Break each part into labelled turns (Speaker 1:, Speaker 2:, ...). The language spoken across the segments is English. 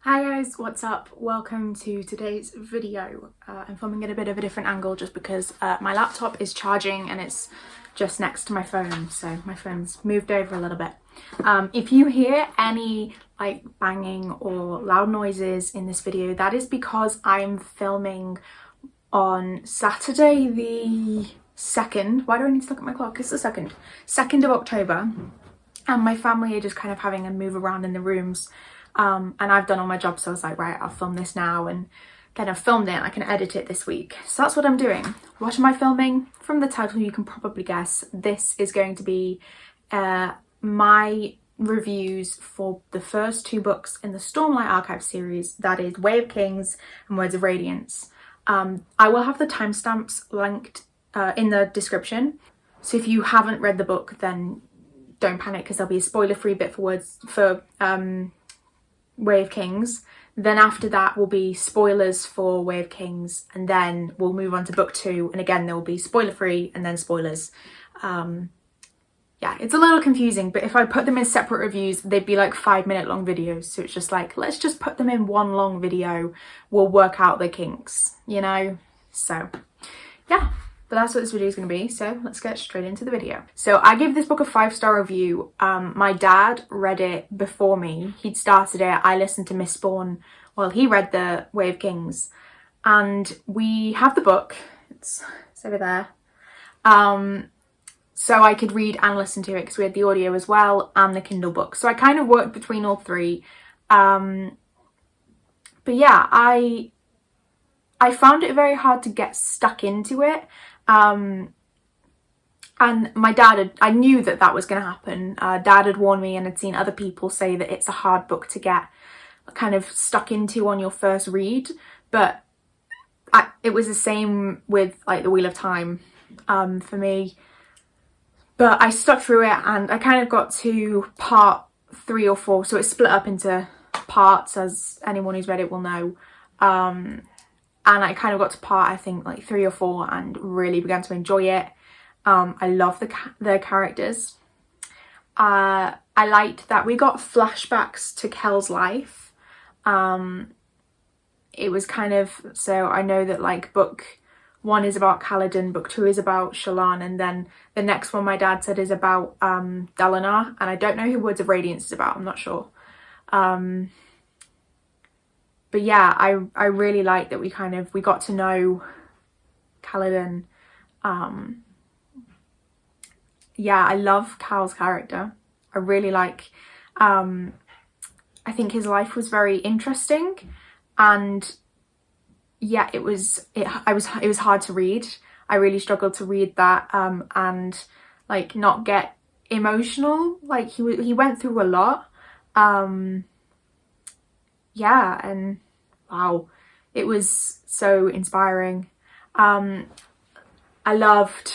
Speaker 1: Hi guys, what's up? Welcome to today's video. I'm filming at a bit of a different angle just because my laptop is charging and it's just next to my phone, so my phone's moved over a little bit. If you hear any like banging or loud noises in this video, that is because I'm filming on Saturday the 2nd. Why do I need to look at my clock? It's the 2nd. 2nd of October. And my family are just kind of having a move around in the rooms. And I've done all my jobs, so I was like, right, I'll film this now and kind of filmed it and I can edit it this week. So that's what I'm doing. What am I filming? From the title you can probably guess. This is going to be my reviews for the first two books in the Stormlight Archive series, that is Way of Kings and Words of Radiance. I will have the timestamps linked in the description, so if you haven't read the book then don't panic because there'll be a spoiler-free bit for Way of Kings. Then after that will be spoilers for Way of Kings, and then we'll move on to book 2, and again there will be spoiler free and then spoilers. Yeah, it's a little confusing, but if I put them in separate reviews they'd be like 5-minute long videos, so it's just like, let's just put them in one long video, we'll work out the kinks, you know? So yeah, but that's what this video is going to be, so let's get straight into the video. So I gave this book a 5-star review. My dad read it before me. He'd started it. I listened to Mistborn while he read the Way of Kings. And we have the book. It's over there. So I could read and listen to it because we had the audio as well and the Kindle book. So I kind of worked between all three. But yeah, I found it very hard to get stuck into it. And my dad I knew that was going to happen. Dad had warned me and had seen other people say that it's a hard book to get kind of stuck into on your first read, but it was the same with like The Wheel of Time for me. But I stuck through it and I kind of got to part 3 or 4, so it's split up into parts, as anyone who's read it will know. And I kind of got to part, I think, like 3 or 4 and really began to enjoy it. I love the characters. I liked that we got flashbacks to Kel's life. It was kind of, so I know that like book 1 is about Kaladin, book 2 is about Shallan, and then the next one my dad said is about Dalinar, and I don't know who Words of Radiance is about, I'm not sure. But yeah, I really like that we got to know Kaladin. Yeah, I love Cal's character. I really like, I think his life was very interesting, and yeah, it was hard to read. I really struggled to read that and like not get emotional. Like he went through a lot. Yeah, and wow, it was so inspiring. I loved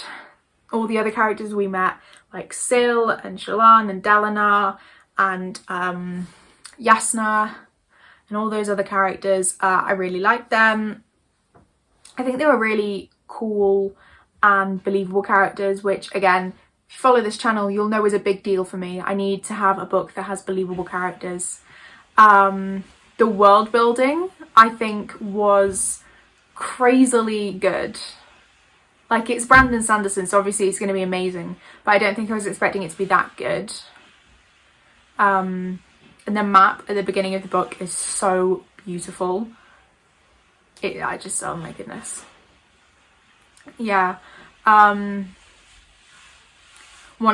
Speaker 1: all the other characters we met, like Syl and Shallan and Dalinar and Yasna and all those other characters. I really liked them. I think they were really cool and believable characters, which again, if you follow this channel you'll know is a big deal for me. I need to have a book that has believable characters. The world building, I think, was crazily good. Like, it's Brandon Sanderson, so obviously it's going to be amazing, but I don't think I was expecting it to be that good. And the map at the beginning of the book is so beautiful. Oh my goodness. Yeah. One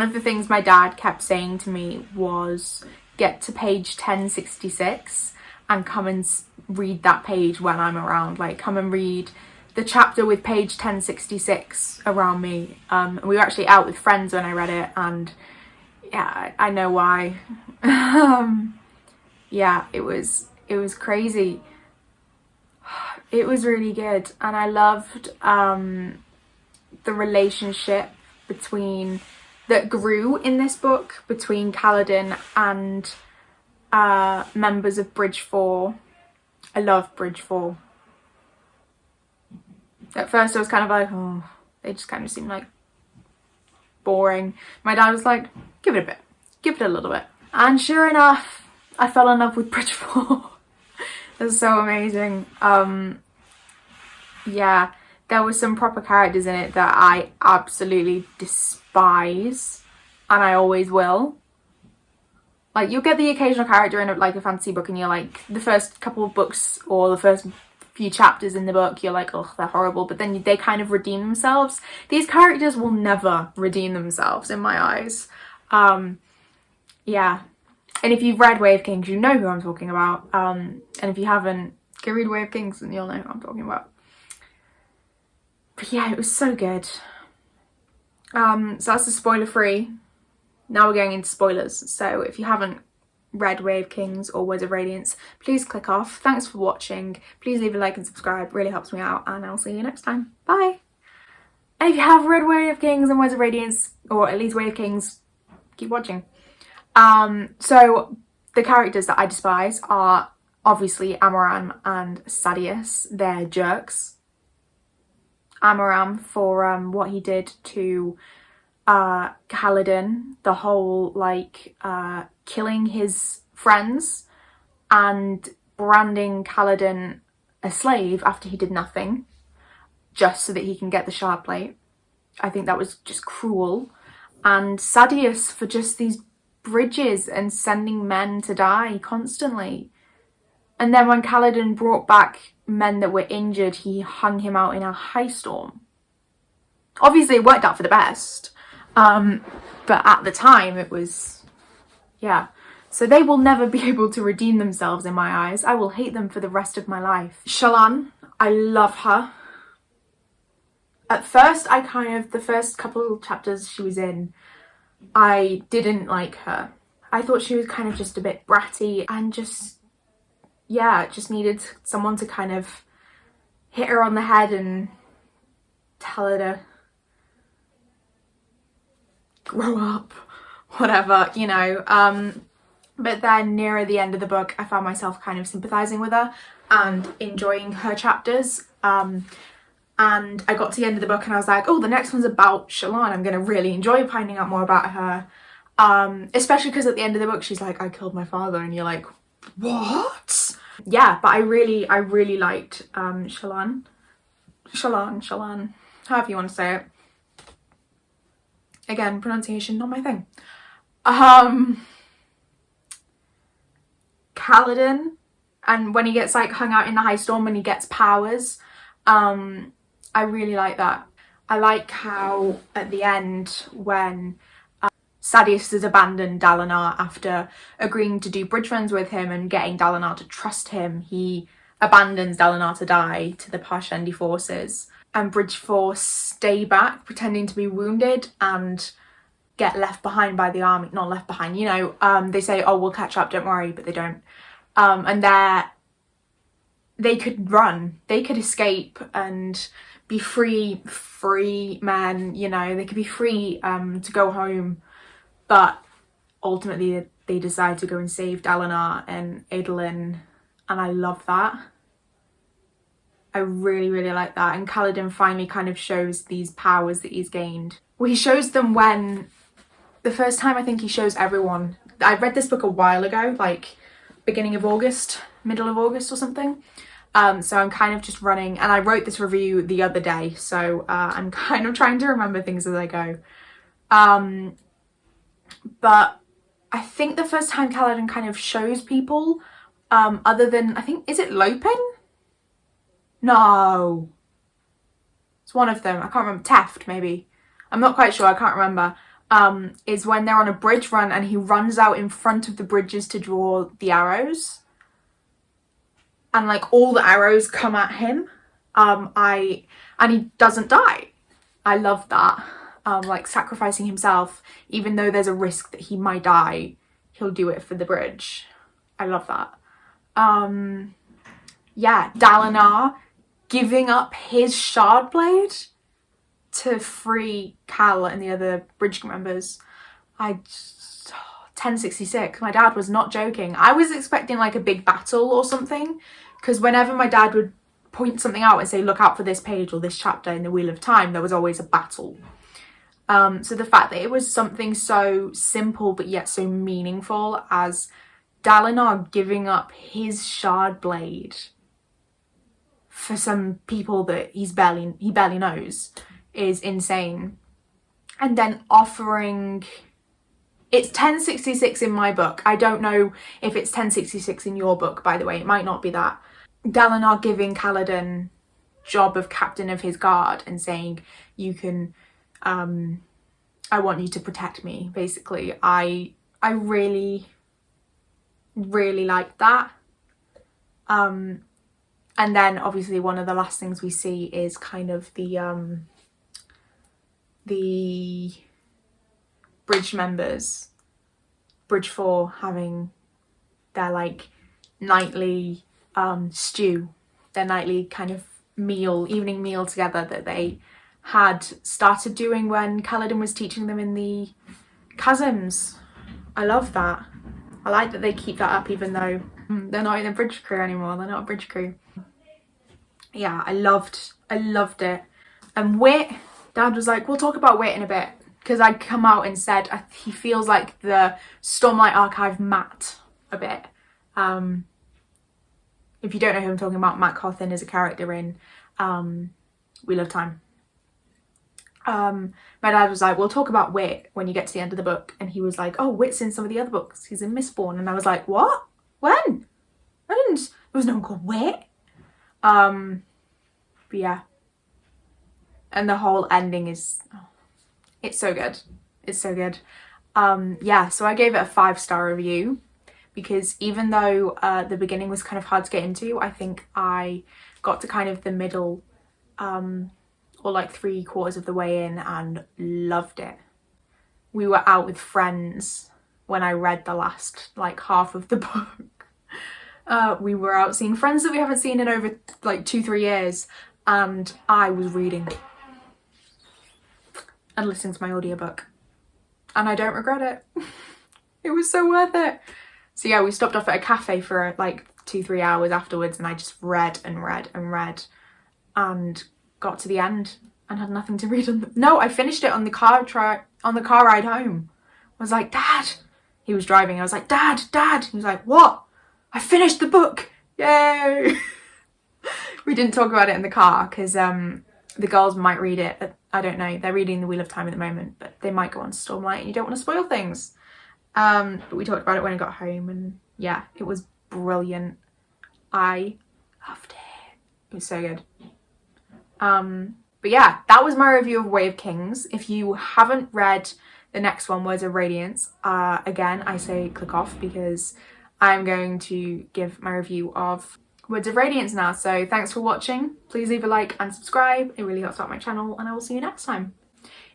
Speaker 1: of the things my dad kept saying to me was, get to page 1066 and come and read that page when I'm around. Like, come and read the chapter with page 1066 around me. We were actually out with friends when I read it, and yeah, I know why. Yeah, it was crazy. It was really good, and I loved the relationship that grew in this book between Kaladin and members of Bridge 4. I love Bridge 4. At first I was kind of like, oh, they just kind of seemed like boring. My dad was like, give it a bit, give it a little bit. And sure enough, I fell in love with Bridge 4. It's so amazing. Yeah, there were some proper characters in it that I absolutely despise, and I always will. Like, you'll get the occasional character in like a fantasy book and you're like, the first couple of books or the first few chapters in the book, you're like, oh, they're horrible, but then they kind of redeem themselves. These characters will never redeem themselves in my eyes. Yeah. And if you've read Way of Kings, you know who I'm talking about. And if you haven't, go read Way of Kings and you'll know who I'm talking about. But yeah, it was so good. So that's the spoiler free. Now we're going into spoilers. So if you haven't read Way of Kings or Words of Radiance, please click off. Thanks for watching. Please leave a like and subscribe. Really helps me out, and I'll see you next time. Bye. And if you have read Way of Kings and Words of Radiance, or at least Way of Kings, keep watching. So the characters that I despise are obviously Amaram and Sadius. They're jerks. Amaram for what he did to Kaladin, the whole like killing his friends and branding Kaladin a slave after he did nothing, just so that he can get the shard plate. I think that was just cruel. And Sadius for just these bridges and sending men to die constantly. And then when Kaladin brought back men that were injured, he hung him out in a high storm. Obviously it worked out for the best. But at the time it was, yeah. So they will never be able to redeem themselves in my eyes. I will hate them for the rest of my life. Shallan, I love her. At first, the first couple of chapters she was in, I didn't like her. I thought she was kind of just a bit bratty and just, yeah, just needed someone to kind of hit her on the head and tell her to grow up, whatever, you know. But then nearer the end of the book, I found myself kind of sympathising with her and enjoying her chapters. And I got to the end of the book and I was like, oh, the next one's about Shallan. I'm going to really enjoy finding out more about her. Especially because at the end of the book, she's like, I killed my father. And you're like, what? Yeah, but I really liked Shallan, however you want to say it. Again, pronunciation, not my thing. Kaladin, and when he gets like hung out in the high storm and he gets powers, I really like that. I like how at the end when Sadius has abandoned Dalinar after agreeing to do bridge runs with him and getting Dalinar to trust him, he abandons Dalinar to die to the Parshendi forces, and Bridge Force stay back pretending to be wounded and get left behind by the army. Not left behind, you know, they say, oh, we'll catch up, don't worry, but they don't. And they could run, they could escape and be free men, you know, they could be free to go home, but ultimately they decide to go and save Dalinar and Adolin, and I love that. I really like that. And Kaladin finally kind of shows these powers that he's gained. Well, he shows them when, the first time I think he shows everyone. I read this book a while ago, like beginning of August, middle of August or something. So I'm kind of just running, and I wrote this review the other day, so I'm kind of trying to remember things as I go. But I think the first time Kaladin kind of shows people, other than, I think, is it Lopin? No. It's one of them. I can't remember. Teft, maybe. I'm not quite sure. I can't remember. Is when they're on a bridge run and he runs out in front of the bridges to draw the arrows. And like all the arrows come at him. And he doesn't die. I love that. Like sacrificing himself, even though there's a risk that he might die, he'll do it for the bridge. I love that. Yeah, Dalinar giving up his shard blade to free Cal and the other bridge members. 1066. My dad was not joking. I was expecting like a big battle or something, because whenever my dad would point something out and say, look out for this page or this chapter in the Wheel of Time, there was always a battle. So the fact that it was something so simple but yet so meaningful as Dalinar giving up his shard blade for some people that he barely knows is insane. And then offering, it's 1066 in my book. I don't know if it's 1066 in your book, by the way. It might not be that. Dalinar giving Kaladin job of captain of his guard and saying, you can, I want you to protect me, basically. I really, really liked that. And then obviously one of the last things we see is kind of the bridge members, Bridge 4, having their like nightly stew, their nightly kind of meal, evening meal together that they had started doing when Kaladin was teaching them in the chasms. I love that. I like that they keep that up even though they're not in the bridge crew anymore. They're not a bridge crew. Yeah, I loved it. And Wit, Dad was like, we'll talk about Wit in a bit, because I'd come out and said he feels like the Stormlight Archive Matt a bit. If you don't know who I'm talking about, Matt Cawthon is a character in Wheel of Time. My dad was like, we'll talk about Wit when you get to the end of the book. And he was like, oh, Wit's in some of the other books. He's in Mistborn. And I was like, what? When? There was no one called Wit. But yeah. And the whole ending is, it's so good. It's so good. Yeah, so I gave it a 5-star review because even though the beginning was kind of hard to get into, I think I got to kind of the middle, or like 3/4 of the way in and loved it. We were out with friends when I read the last like half of the book. We were out seeing friends that we haven't seen in over like 2-3 years, and I was reading and listening to my audiobook, and I don't regret it. It was so worth it. So yeah, we stopped off at a cafe for like 2-3 hours afterwards, and I just read and read and read and got to the end and had nothing to read on no, I finished it on the car ride home. I was like, Dad. He was driving. I was like, Dad. He was like, what? I finished the book. Yay. We didn't talk about it in the car because the girls might read it. I don't know. They're reading the Wheel of Time at the moment, but they might go on to Stormlight and you don't want to spoil things. But we talked about it when I got home, and yeah, it was brilliant. I loved it. It was so good. But yeah, that was my review of Way of Kings. If you haven't read the next one, Words of Radiance, again, I say click off because I'm going to give my review of Words of Radiance now. So thanks for watching. Please leave a like and subscribe. It really helps out my channel, and I will see you next time.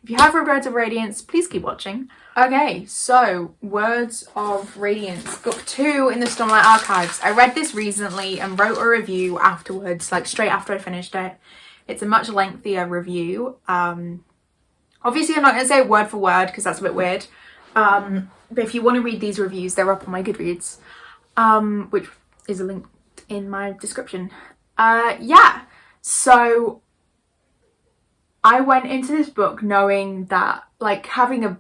Speaker 1: If you have read Words of Radiance, please keep watching. Okay, so Words of Radiance, book 2 in the Stormlight Archives. I read this recently and wrote a review afterwards, like straight after I finished it. It's a much lengthier review. Obviously I'm not going to say word for word because that's a bit weird. But if you want to read these reviews, they're up on my Goodreads, which is a link in my description. Yeah, so I went into this book knowing that, like, having a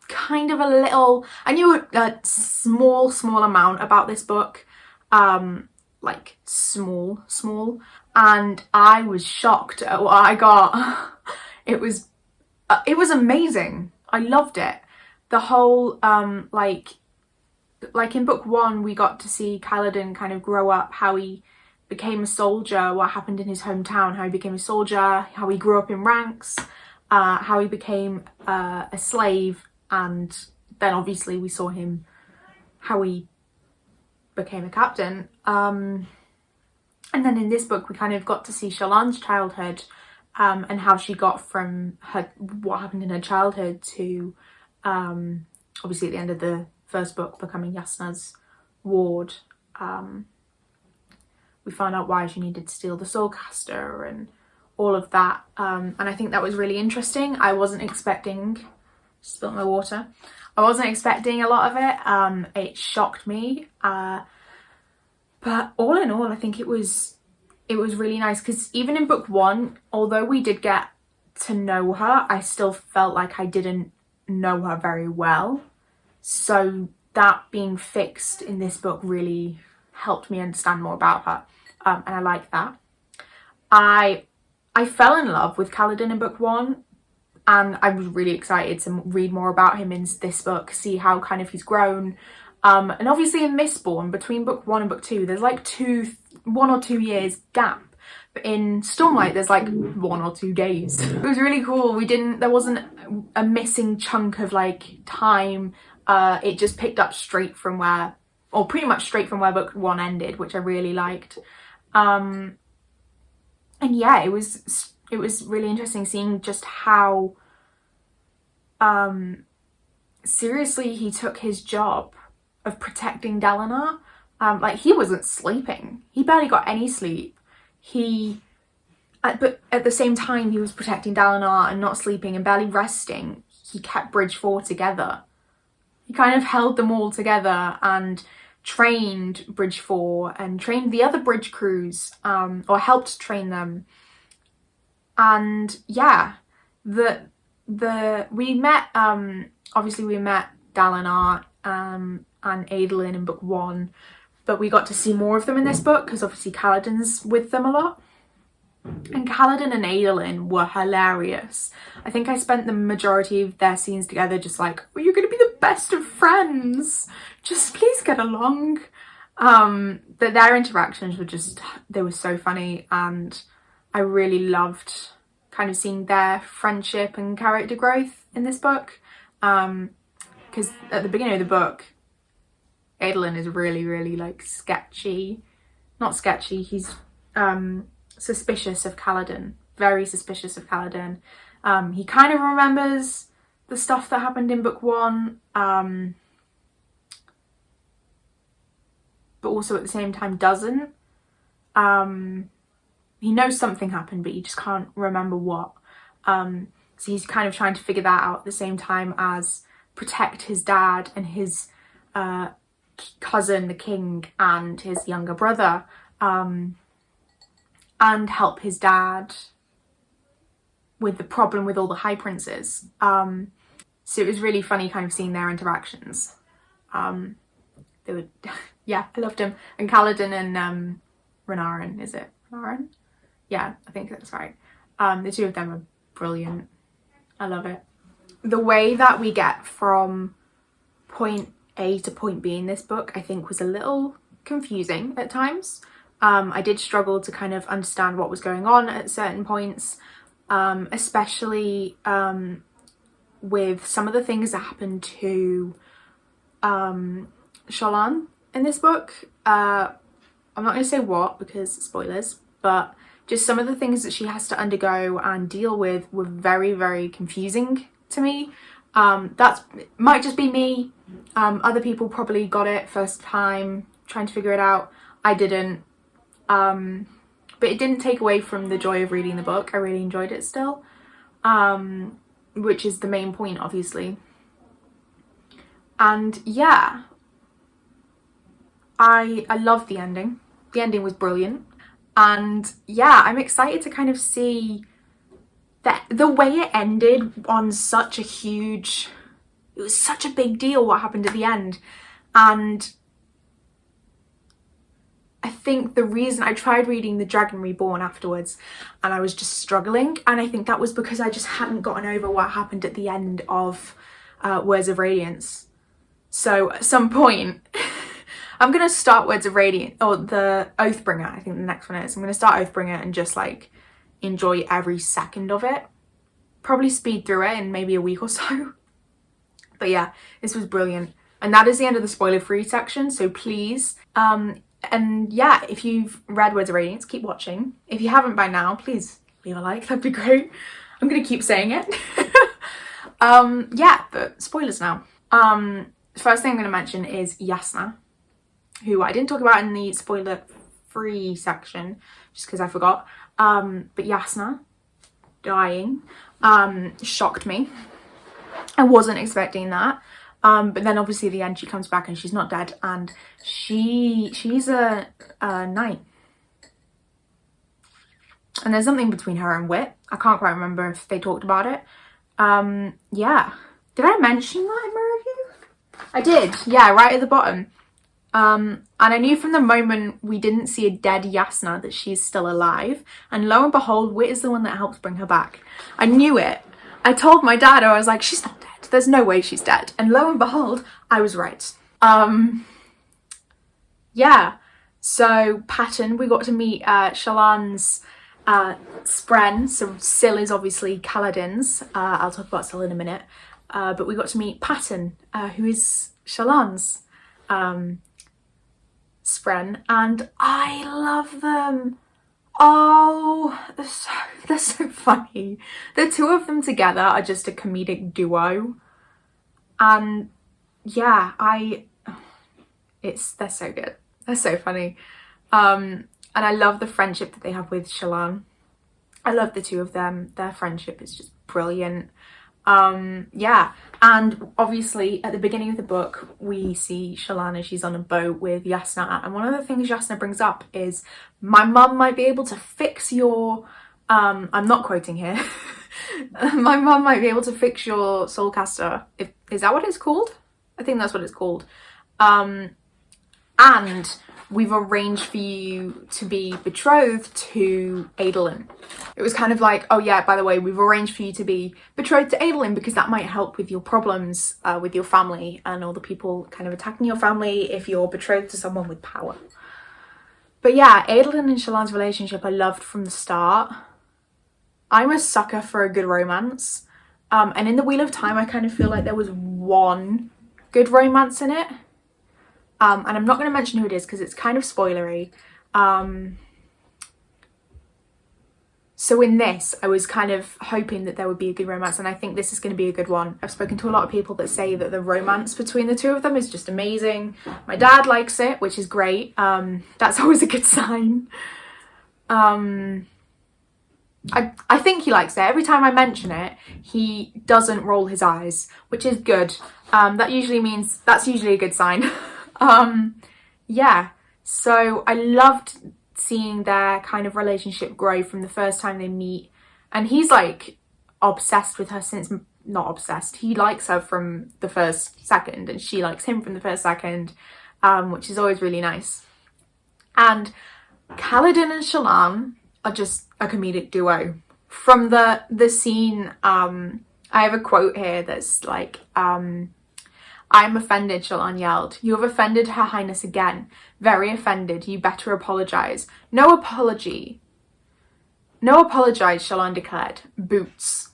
Speaker 1: kind of a little, I knew a small amount about this book, like small, and I was shocked at what I got. It was amazing. I loved it. The whole, like in book 1, we got to see Kaladin kind of grow up, how he became a soldier, what happened in his hometown, how he became a soldier, how he grew up in ranks, how he became a slave, and then obviously we saw him, how he became a captain. And then in this book we kind of got to see Shallan's childhood, and how she got from what happened in her childhood to obviously at the end of the first book becoming Yasna's ward. We found out why she needed to steal the Soulcaster and all of that. And I think that was really interesting. I wasn't expecting, spilt my water. I wasn't expecting a lot of it. It shocked me. But all in all, I think it was really nice, because even in book 1, although we did get to know her, I still felt like I didn't know her very well. So that being fixed in this book really helped me understand more about her, and I like that. I fell in love with Kaladin in book 1, and I was really excited to read more about him in this book, see how kind of he's grown. And obviously in Mistborn, between book 1 and book 2, there's like 1 or 2 years gap. But in Stormlight, there's like 1 or 2 days. It was really cool. There wasn't a missing chunk of like time. It just picked up straight from where, or pretty much straight from where book 1 ended, which I really liked. And yeah, it was really interesting seeing just how seriously he took his job of protecting Dalinar. Like, he wasn't sleeping. He barely got any sleep. But at the same time he was protecting Dalinar and not sleeping and barely resting, he kept Bridge 4 together. He kind of held them all together and trained Bridge 4 and trained the other bridge crews, or helped train them. And yeah, we met Dalinar and Adolin in book 1, but we got to see more of them in this book because obviously Kaladin's with them a lot. And Kaladin and Adolin were hilarious. I think I spent the majority of their scenes together just like, well, you're going to be the best of friends. Just please get along. But their interactions were they were so funny, and I really loved kind of seeing their friendship and character growth in this book. Because at the beginning of the book, Adolin is really, really like sketchy. Not sketchy, he's suspicious of Kaladin. Very suspicious of Kaladin. He kind of remembers the stuff that happened in book 1. But also at the same time doesn't. He knows something happened, but he just can't remember what. So he's kind of trying to figure that out at the same time as protect his dad and his cousin, the king, and his younger brother, and help his dad with the problem with all the High Princes. So it was really funny kind of seeing their interactions. They were, yeah, I loved him. And Kaladin and Renarin, is it Renarin? Yeah, I think that's right. The two of them are brilliant. I love it. The way that we get from point A to point B in this book, I think, was a little confusing at times. I did struggle to kind of understand what was going on at certain points, especially with some of the things that happened to Shallan in this book. I'm not going to say what because spoilers, but just some of the things that she has to undergo and deal with were very, very confusing to me. That might just be me. Other people probably got it first time trying to figure it out. I didn't. But it didn't take away from the joy of reading the book. I really enjoyed it still, which is the main point, obviously. And yeah, I loved the ending. The ending was brilliant. And yeah, I'm excited to kind of see that the way it ended on such a huge, it was such a big deal what happened at the end. And I think the reason I tried reading The Dragon Reborn afterwards and I was just struggling, and I think that was because I just hadn't gotten over what happened at the end of Words of Radiance. So at some point, I'm going to start Words of Radiance, or the Oathbringer, I think the next one is. I'm going to start Oathbringer and just like enjoy every second of it. Probably speed through it in maybe a week or so. But yeah, this was brilliant. And that is the end of the spoiler-free section, so please. And yeah, if you've read Words of Radiance, keep watching. If you haven't by now, please leave a like, that'd be great. I'm going to keep saying it. Yeah, but spoilers now. First thing I'm going to mention is Jasnah, who I didn't talk about in the spoiler-free section, just because I forgot. But Jasnah dying shocked me. I wasn't expecting that. But then obviously at the end she comes back and she's not dead, and she's a knight. And there's something between her and Wit. I can't quite remember if they talked about it. Yeah. Did I mention that in my review? I did, yeah, right at the bottom. And I knew from the moment we didn't see a dead Yasna that she's still alive. And lo and behold, Wit is the one that helps bring her back. I knew it. I told my dad, I was like, she's not dead. There's no way she's dead. And lo and behold, I was right. Yeah. So Patton, we got to meet Shallan's Spren. So Syl is obviously Kaladin's. I'll talk about Syl in a minute. But we got to meet Patton, who is Shallan's Spren, and I love them. Oh, they're so funny. The two of them together are just a comedic duo, and yeah, they're so good. They're so funny, and I love the friendship that they have with Shallan. I love the two of them. Their friendship is just brilliant. Yeah, and obviously at the beginning of the book we see Shallan as she's on a boat with Yasna, and one of the things Yasna brings up is, my mum might be able to fix your I'm not quoting here. My mum might be able to fix your soulcaster. Is that what it's called? I think that's what it's called. And we've arranged for you to be betrothed to Adolin. It was kind of like, oh yeah, by the way, we've arranged for you to be betrothed to Adolin because that might help with your problems with your family and all the people kind of attacking your family if you're betrothed to someone with power. But yeah, Adolin and Shallan's relationship I loved from the start. I'm a sucker for a good romance. And in the Wheel of Time, I kind of feel like there was one good romance in it. And I'm not going to mention who it is because it's kind of spoilery. So in this, I was kind of hoping that there would be a good romance, and I think this is going to be a good one. I've spoken to a lot of people that say that the romance between the two of them is just amazing. My dad likes it, which is great. That's always a good sign. I think he likes it. Every time I mention it, he doesn't roll his eyes, which is good. That usually means that's usually a good sign. Yeah, so I loved seeing their kind of relationship grow from the first time they meet, and he's like obsessed with her since, not obsessed, he likes her from the first second and she likes him from the first second, which is always really nice. And Kaladin and Shallan are just a comedic duo. From the scene, I have a quote here that's like, I'm offended, Shallan yelled. You have offended Her Highness again. Very offended. You better apologise. No apology. No apologise, Shallan declared. Boots.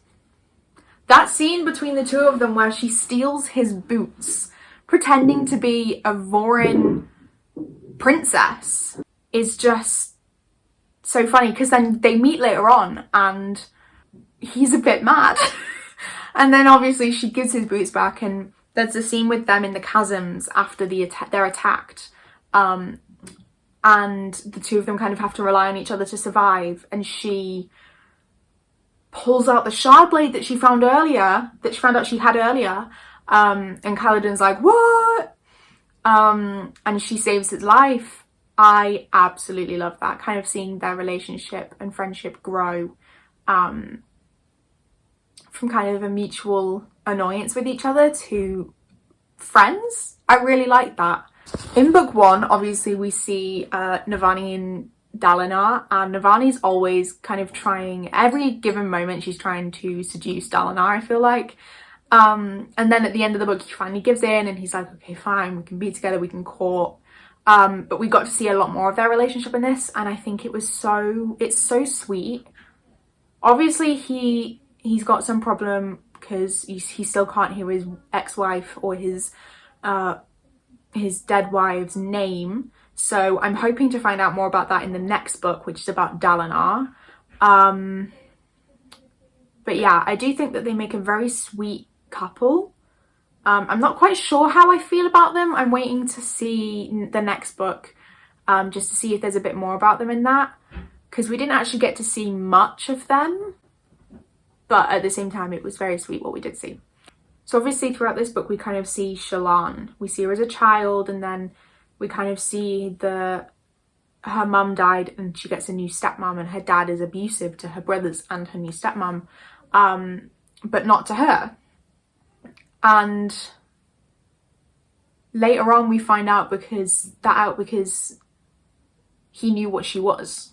Speaker 1: That scene between the two of them where she steals his boots, pretending to be a Vorin princess, is just so funny, because then they meet later on and he's a bit mad. And then obviously she gives his boots back, and there's a scene with them in the chasms after they're attacked, and the two of them kind of have to rely on each other to survive, and she pulls out the shard blade that she found out she had earlier, and Kaladin's like, what? And she saves his life. I absolutely love that, kind of seeing their relationship and friendship grow from kind of a mutual annoyance with each other to friends. I really like that. In book one, obviously we see Navani and Dalinar, and Navani's always kind of trying, every given moment she's trying to seduce Dalinar, I feel like. And then at the end of the book he finally gives in and he's like, okay fine, we can be together, we can court. But we got to see a lot more of their relationship in this, and I think it's so sweet. Obviously he's got some problem because he still can't hear his ex-wife or his dead wife's name. So I'm hoping to find out more about that in the next book, which is about Dalinar. But yeah, I do think that they make a very sweet couple. I'm not quite sure how I feel about them. I'm waiting to see the next book, just to see if there's a bit more about them in that, because we didn't actually get to see much of them. But at the same time, it was very sweet what we did see. So obviously throughout this book, we kind of see Shallan. We see her as a child, and then we kind of see her mum died and she gets a new stepmom, and her dad is abusive to her brothers and her new stepmom, but not to her. And later on we find out because he knew what she was.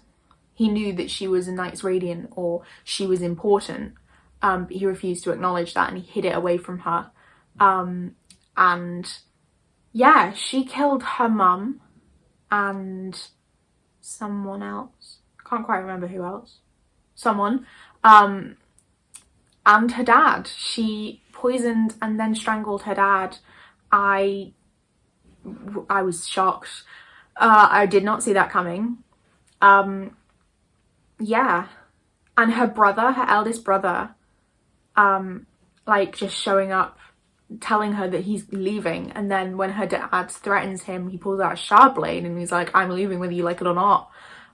Speaker 1: He knew that she was a Knights Radiant, or she was important, but he refused to acknowledge that and he hid it away from her. And yeah, she killed her mum and someone else. Can't quite remember who else. Someone. And her dad. She poisoned and then strangled her dad. I was shocked. I did not see that coming. Yeah. And her brother, her eldest brother, like just showing up, telling her that he's leaving, and then when her dad threatens him, he pulls out a sharp blade and he's like, I'm leaving whether you like it or not.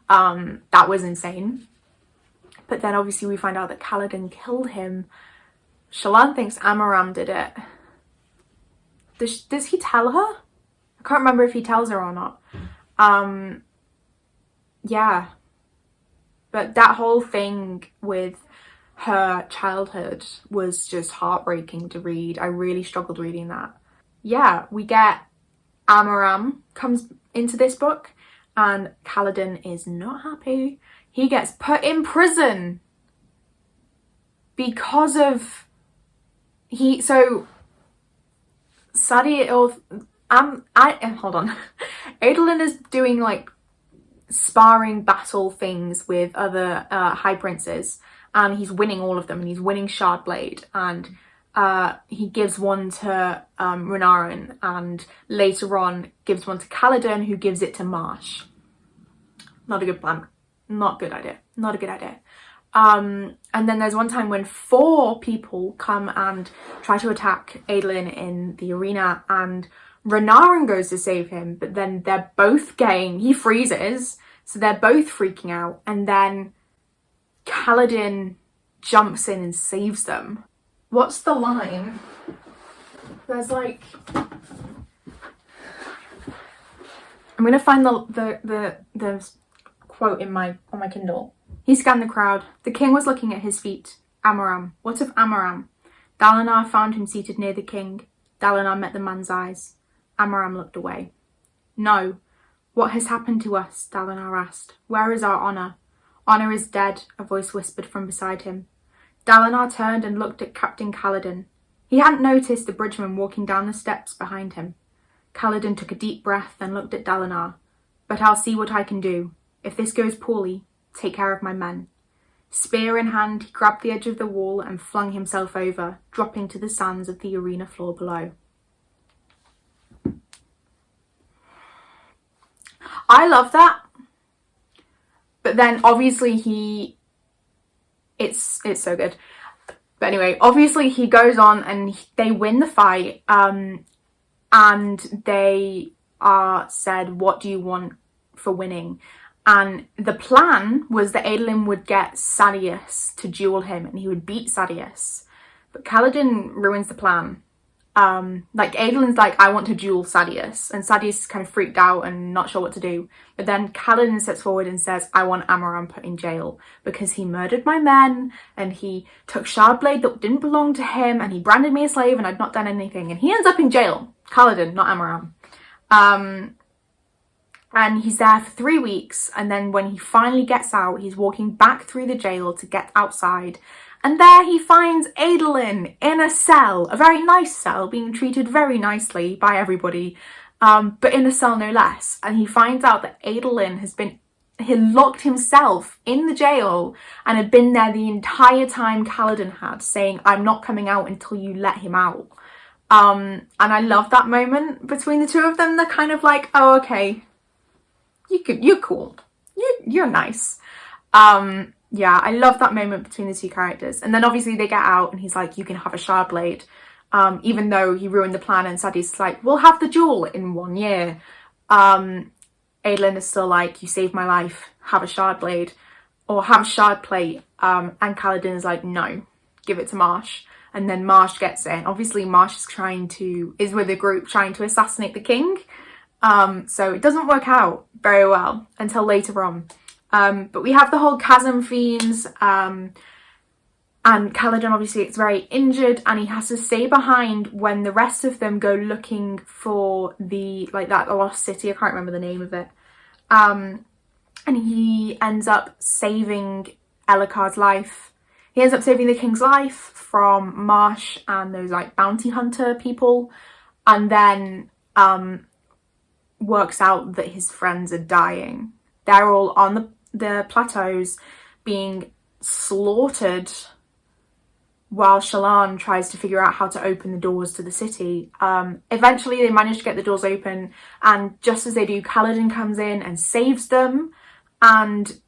Speaker 1: That was insane. But then obviously we find out that Kaladin killed him. Shallan thinks Amaram did it. Does he tell her? I can't remember if he tells her or not. Yeah. But that whole thing with her childhood was just heartbreaking to read. I really struggled reading that. Yeah, we get Amaram comes into this book and Kaladin is not happy. He gets put in prison because of hold on. Adolin is doing like sparring battle things with other high princes, and he's winning all of them, and he's winning Shardblade, and he gives one to Renarin, and later on gives one to Kaladin, who gives it to Marsh. Not a good plan. Not a good idea. Not a good idea. And then there's one time when 4 people come and try to attack Adolin in the arena, and Renarin goes to save him, but then they're both he freezes, so they're both freaking out, and then Kaladin jumps in and saves them. What's the line? There's like... I'm gonna find the quote on my Kindle. He scanned the crowd. The king was looking at his feet. Amaram. What of Amaram? Dalinar found him seated near the king. Dalinar met the man's eyes. Amaram looked away. No. What has happened to us? Dalinar asked. Where is our honour? Honour is dead, a voice whispered from beside him. Dalinar turned and looked at Captain Kaladin. He hadn't noticed the bridgeman walking down the steps behind him. Kaladin took a deep breath, then looked at Dalinar. But I'll see what I can do. If this goes poorly, take care of my men. Spear in hand, he grabbed the edge of the wall and flung himself over, dropping to the sands of the arena floor below. I love that. But then obviously it's so good. But anyway, obviously he goes on and they win the fight. And they are said, what do you want for winning? And the plan was that Adolin would get Sadeas to duel him and he would beat Sadeas. But Kaladin ruins the plan. Like Adolin's like, I want to duel Sadeas, and Sadeas is kind of freaked out and not sure what to do. But then Kaladin steps forward and says, I want Amaram put in jail because he murdered my men and he took Shardblade that didn't belong to him and he branded me a slave and I'd not done anything, and he ends up in jail. Kaladin, not Amaram. And he's there for 3 weeks, and then when he finally gets out, he's walking back through the jail to get outside. And there he finds Adolin in a cell, a very nice cell, being treated very nicely by everybody, but in a cell no less. And he finds out that Adolin he locked himself in the jail and had been there the entire time Kaladin had, saying, I'm not coming out until you let him out. And I love that moment between the two of them. They're kind of like, oh, okay, you're cool. You're nice. Yeah, I love that moment between the two characters. And then obviously they get out and he's like, you can have a Shardblade. Even though he ruined the plan, and Sadeas like, we'll have the duel in 1 year. Adolin is still like, you saved my life, have a Shardblade. Or have a Shardplate. And Kaladin is like, no, give it to Marsh. And then Marsh gets it. And obviously Marsh is with a group trying to assassinate the king. So it doesn't work out very well until later on. But we have the whole chasm fiends. And Kaladin obviously gets very injured and he has to stay behind when the rest of them go looking for the lost city. I can't remember the name of it. And he ends up saving Elhokar's life. He ends up saving the king's life from Marsh and those like bounty hunter people. And then works out that his friends are dying. They're all on the plateaus being slaughtered while Shallan tries to figure out how to open the doors to the city. Eventually they manage to get the doors open, and just as they do, Kaladin comes in and saves them. And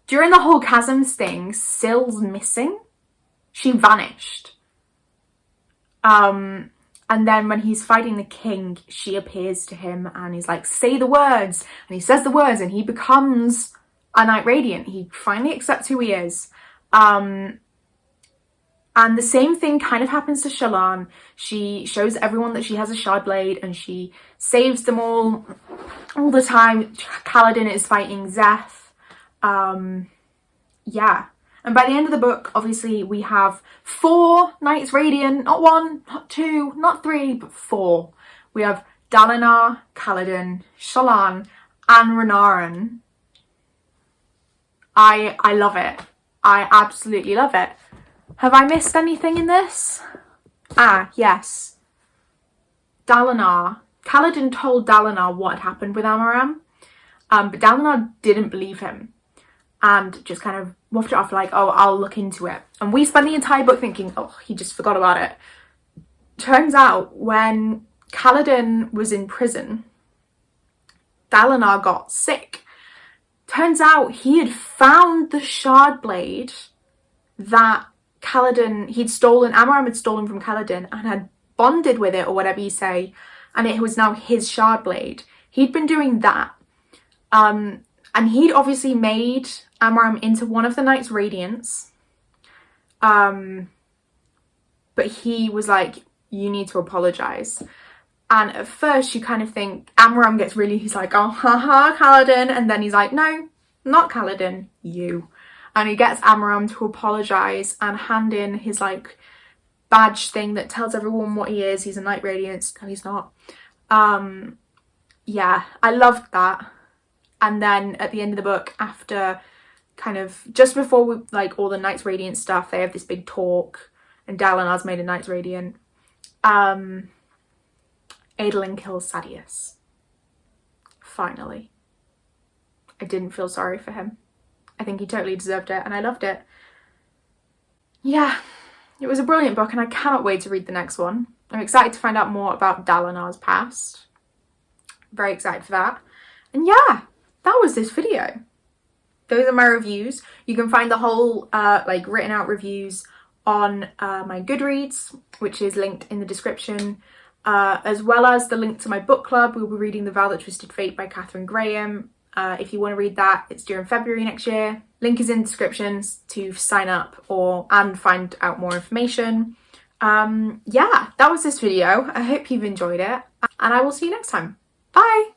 Speaker 1: during the whole chasms thing, Syl's missing. She vanished. And then when he's fighting the king, she appears to him and he's like, say the words. And he says the words and he becomes a Knight Radiant. He finally accepts who he is. And the same thing kind of happens to Shallan. She shows everyone that she has a shard blade and she saves them all the time. Kaladin is fighting Zeth. Yeah. And by the end of the book, obviously, we have 4 Knights Radiant. Not 1, not 2, not 3, but 4. We have Dalinar, Kaladin, Shallan, and Renarin. I love it. I absolutely love it. Have I missed anything in this? Ah, yes. Dalinar. Kaladin told Dalinar what had happened with Amaram, but Dalinar didn't believe him and just kind of waffed it off like, oh, I'll look into it. And we spent the entire book thinking, oh, he just forgot about it. Turns out when Kaladin was in prison, Dalinar got sick. Turns out he had found the shard blade that Kaladin, Amaram had stolen from Kaladin and had bonded with it, or whatever you say, and it was now his shard blade. He'd been doing that. And he'd obviously made Amaram into one of the Knights Radiants. But he was like, you need to apologise. And at first you kind of think, Amaram gets really, he's like, oh, haha, Kaladin. And then he's like, no, not Kaladin, you. And he gets Amaram to apologise and hand in his like badge thing that tells everyone what he is. He's a Knight Radiant, and he's not. Yeah, I loved that. And then at the end of the book, after kind of just before like all the Knights Radiant stuff, they have this big talk, and Dalinar's made a Knights Radiant. Adolin kills Sadeas. Finally. I didn't feel sorry for him. I think he totally deserved it, and I loved it. Yeah, it was a brilliant book, and I cannot wait to read the next one. I'm excited to find out more about Dalinar's past. Very excited for that. And yeah, that was this video. Those are my reviews. You can find the whole like written out reviews on my Goodreads, which is linked in the description, as well as the link to my book club. We'll be reading The Vow That Twisted Fate by Catherine Graham. If you want to read that, it's during February next year. Link is in descriptions to sign up and find out more information. Yeah, that was this video. I hope you've enjoyed it, and I will see you next time. Bye!